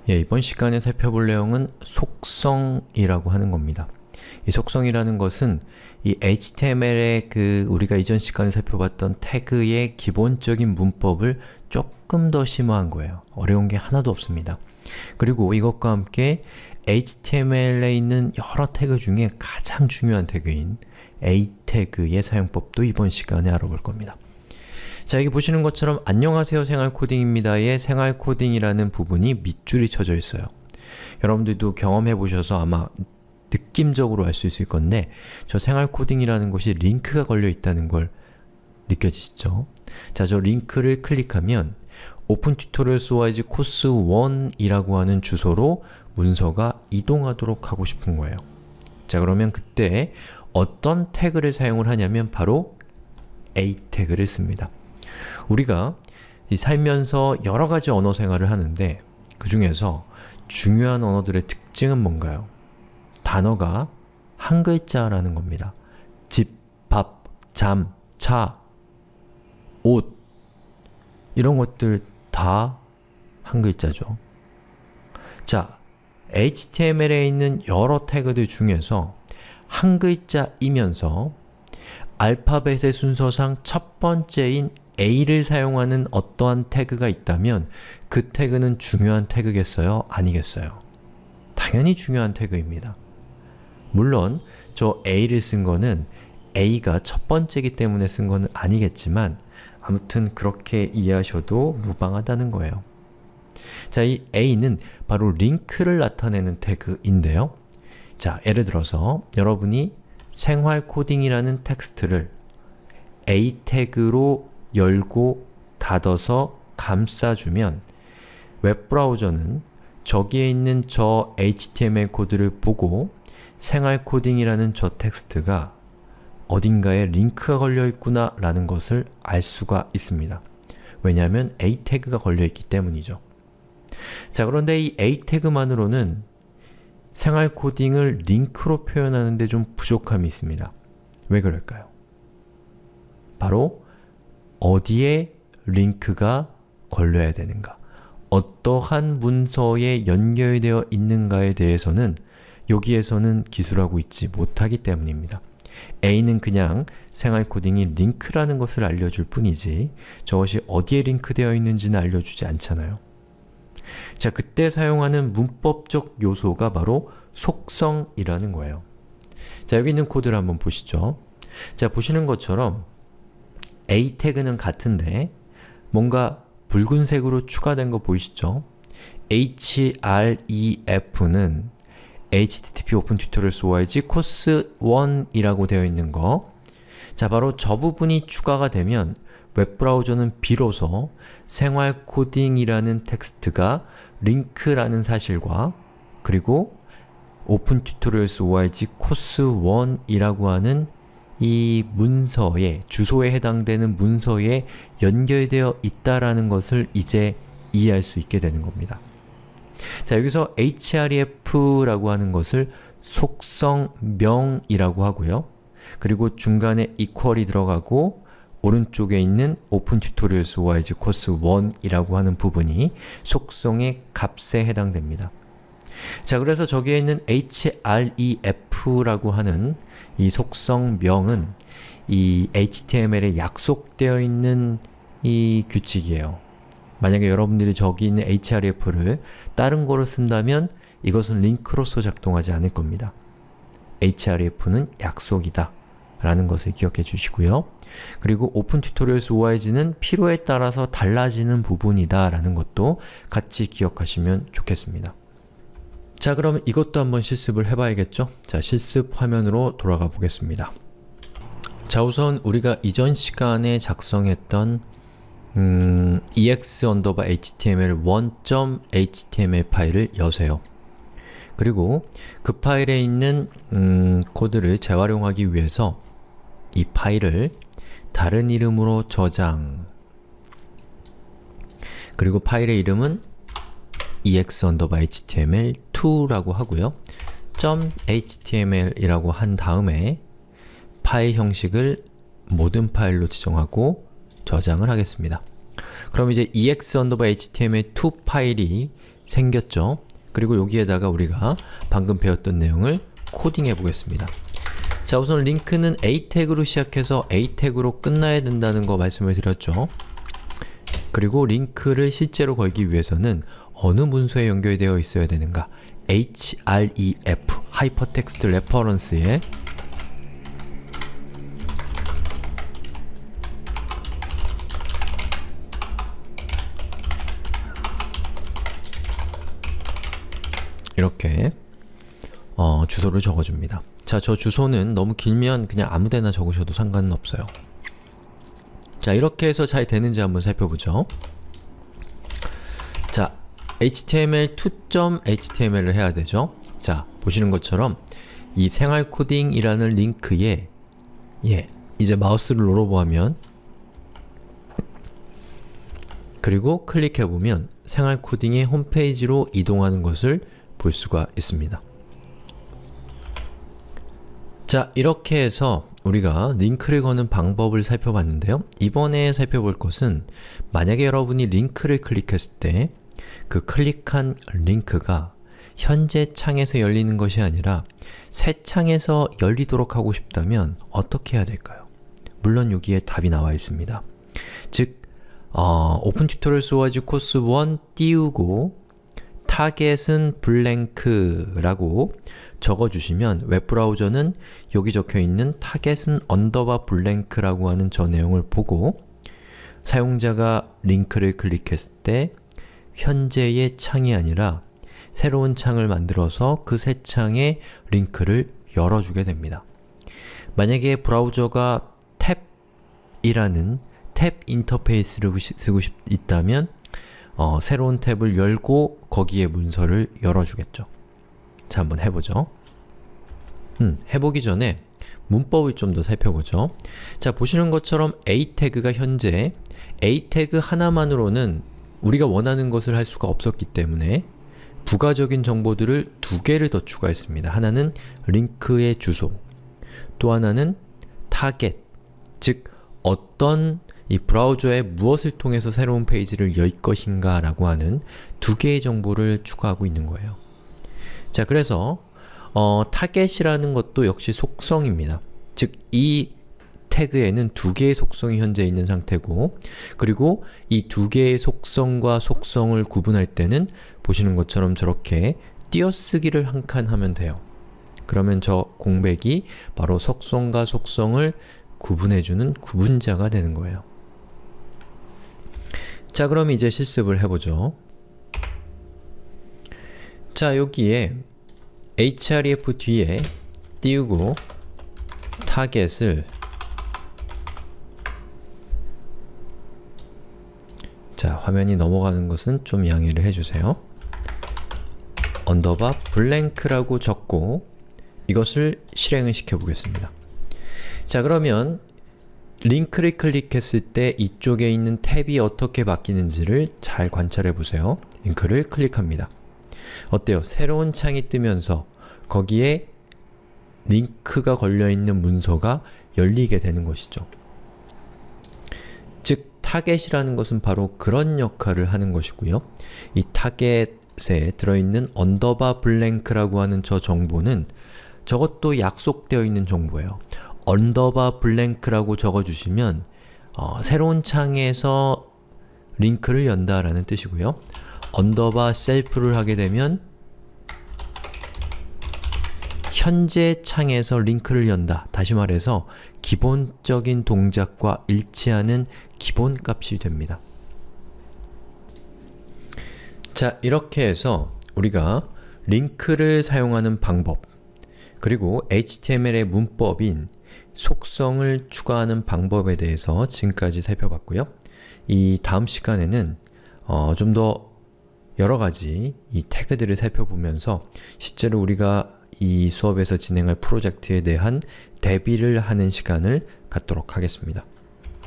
이번 시간에 살펴볼 내용은 속성이라고 하는 겁니다. 이 속성이라는 것은 이 HTML의 우리가 이전 시간에 살펴봤던 태그의 기본적인 문법을 조금 더 심화한 거예요. 어려운 게 하나도 없습니다. 그리고 이것과 함께 HTML에 있는 여러 태그 중에 가장 중요한 태그인 A 태그의 사용법도 이번 시간에 알아볼 겁니다. 자, 여기 보시는 것처럼 안녕하세요 생활코딩입니다의 생활코딩이라는 부분이 밑줄이 쳐져 있어요. 여러분들도 경험해 보셔서 아마 느낌적으로 알 수 있을 건데 저 생활코딩이라는 것이 링크가 걸려 있다는 걸 느껴지시죠? 자, 저 링크를 클릭하면 오픈 튜토리얼스 OIG 코스 1이라고 하는 주소로 문서가 이동하도록 하고 싶은 거예요. 자, 그러면 그때 어떤 태그를 사용을 하냐면 바로 A 태그를 씁니다. 우리가 살면서 여러 가지 언어 생활을 하는데 그 중에서 중요한 언어들의 특징은 뭔가요? 단어가 한 글자라는 겁니다. 집, 밥, 잠, 차, 옷 이런 것들 다 한 글자죠. 자, HTML에 있는 여러 태그들 중에서 한 글자이면서 알파벳의 순서상 첫 번째인 A를 사용하는 어떠한 태그가 있다면 그 태그는 중요한 태그겠어요? 아니겠어요? 당연히 중요한 태그입니다. 물론 저 A를 쓴 거는 A가 첫 번째이기 때문에 쓴 거는 아니겠지만 아무튼 그렇게 이해하셔도 무방하다는 거예요. 자, 이 A는 바로 링크를 나타내는 태그인데요. 자, 예를 들어서 여러분이 생활코딩이라는 텍스트를 A 태그로 열고 닫아서 감싸주면 웹브라우저는 저기에 있는 저 HTML 코드를 보고 생활코딩이라는 저 텍스트가 어딘가에 링크가 걸려있구나 라는 것을 알 수가 있습니다. 왜냐하면 A 태그가 걸려있기 때문이죠. 자, 그런데 이 A 태그만으로는 생활코딩을 링크로 표현하는데 좀 부족함이 있습니다. 왜 그럴까요? 바로 어디에 링크가 걸려야 되는가, 어떠한 문서에 연결되어 있는가에 대해서는 여기에서는 기술하고 있지 못하기 때문입니다. A는 그냥 생활코딩이 링크라는 것을 알려줄 뿐이지 저것이 어디에 링크되어 있는지는 알려주지 않잖아요. 자, 그때 사용하는 문법적 요소가 바로 속성이라는 거예요. 자, 여기 있는 코드를 한번 보시죠. 자, 보시는 것처럼 A 태그는 같은데 뭔가 붉은색으로 추가된 거 보이시죠? href는 http 오픈 튜토리얼스 org 코스 1이라고 되어 있는 거. 자, 바로 저 부분이 추가가 되면 웹브라우저는 비로소 생활코딩이라는 텍스트가 링크라는 사실과 그리고 오픈 튜토리얼스 org 코스 1이라고 하는 이 문서에, 주소에 해당되는 문서에 연결되어 있다라는 것을 이제 이해할 수 있게 되는 겁니다. 자, 여기서 href라고 하는 것을 속성명이라고 하고요. 그리고 중간에 equal이 들어가고 오른쪽에 있는 오픈 튜토리얼스 org 코스 1이라고 하는 부분이 속성의 값에 해당됩니다. 자, 그래서 저기에 있는 href라고 하는 이 속성명은 이 HTML에 약속되어 있는 이 규칙이에요. 만약에 여러분들이 저기 있는 href를 다른 거로 쓴다면 이것은 링크로서 작동하지 않을 겁니다. href는 약속이다 라는 것을 기억해 주시고요. 그리고 오픈 튜토리얼스 org는 필요에 따라서 달라지는 부분이다 라는 것도 같이 기억하시면 좋겠습니다. 자, 그럼 이것도 한번 실습을 해봐야겠죠? 자, 실습 화면으로 돌아가 보겠습니다. 자, 우선 우리가 이전 시간에 작성했던 ex_html1.html 파일을 여세요. 그리고 그 파일에 있는 코드를 재활용하기 위해서 이 파일을 다른 이름으로 저장, 그리고 파일의 이름은 ex_html2라고 하고요. .html이라고 한 다음에 파일 형식을 모든 파일로 지정하고 저장을 하겠습니다. 그럼 이제 ex_html2 파일이 생겼죠? 그리고 여기에다가 우리가 방금 배웠던 내용을 코딩해 보겠습니다. 자, 우선 링크는 A 태그로 시작해서 A 태그로 끝나야 된다는 거 말씀을 드렸죠. 그리고 링크를 실제로 걸기 위해서는 어느 문서에 연결되어 있어야 되는가? href, Hypertext Reference에 이렇게 주소를 적어줍니다. 자, 저 주소는 너무 길면 그냥 아무데나 적으셔도 상관은 없어요. 자, 이렇게 해서 잘 되는지 한번 살펴보죠. 자, html2.html을 해야 되죠. 자, 보시는 것처럼 이 생활코딩이라는 링크에 이제 마우스를 롤오버하면 그리고 클릭해보면 생활코딩의 홈페이지로 이동하는 것을 볼 수가 있습니다. 자, 이렇게 해서 우리가 링크를 거는 방법을 살펴봤는데요. 이번에 살펴볼 것은 만약에 여러분이 링크를 클릭했을 때 그 클릭한 링크가 현재 창에서 열리는 것이 아니라 새 창에서 열리도록 하고 싶다면 어떻게 해야 될까요? 물론 여기에 답이 나와 있습니다. 즉, 오픈 튜토리얼 소와지 코스 1 띄우고 타겟은 블랭크라고 적어주시면 웹브라우저는 여기 적혀있는 타겟은 언더바 블랭크라고 하는 저 내용을 보고 사용자가 링크를 클릭했을 때 현재의 창이 아니라 새로운 창을 만들어서 그 새 창에 링크를 열어주게 됩니다. 만약에 브라우저가 탭이라는 탭 인터페이스를 쓰고 있다면 새로운 탭을 열고 거기에 문서를 열어주겠죠. 자, 한번 해보죠. 해보기 전에 문법을 좀 더 살펴보죠. 자, 보시는 것처럼 A 태그가 현재 A 태그 하나만으로는 우리가 원하는 것을 할 수가 없었기 때문에 부가적인 정보들을 두 개를 더 추가했습니다. 하나는 링크의 주소, 또 하나는 타겟, 즉 어떤 이 브라우저에 무엇을 통해서 새로운 페이지를 열 것인가 라고 하는 두 개의 정보를 추가하고 있는 거예요. 자, 그래서 타겟이라는 것도 역시 속성입니다. 즉, 이 태그에는 두 개의 속성이 현재 있는 상태고, 그리고 이 두 개의 속성과 속성을 구분할 때는 보시는 것처럼 저렇게 띄어쓰기를 한 칸 하면 돼요. 그러면 저 공백이 바로 속성과 속성을 구분해주는 구분자가 되는 거예요. 자, 그럼 이제 실습을 해보죠. 자, 여기에 href 뒤에 띄우고 타겟을 자, 화면이 넘어가는 것은 좀 양해를 해주세요. 언더바 블랭크라고 적고 이것을 실행을 시켜보겠습니다. 자, 그러면 링크를 클릭했을 때 이쪽에 있는 탭이 어떻게 바뀌는지를 잘 관찰해 보세요. 링크를 클릭합니다. 어때요? 새로운 창이 뜨면서 거기에 링크가 걸려있는 문서가 열리게 되는 것이죠. 즉, 타겟이라는 것은 바로 그런 역할을 하는 것이고요. 이 타겟에 들어있는 언더바 블랭크라고 하는 저 정보는 저것도 약속되어 있는 정보예요. 언더바 블랭크라고 적어주시면 새로운 창에서 링크를 연다라는 뜻이고요. 언더바 셀프를 하게 되면 현재 창에서 링크를 연다. 다시 말해서 기본적인 동작과 일치하는 기본 값이 됩니다. 자, 이렇게 해서 우리가 링크를 사용하는 방법, 그리고 HTML의 문법인 속성을 추가하는 방법에 대해서 지금까지 살펴봤고요. 이 다음 시간에는 좀 더 여러가지 이 태그들을 살펴보면서 실제로 우리가 이 수업에서 진행할 프로젝트에 대한 대비를 하는 시간을 갖도록 하겠습니다.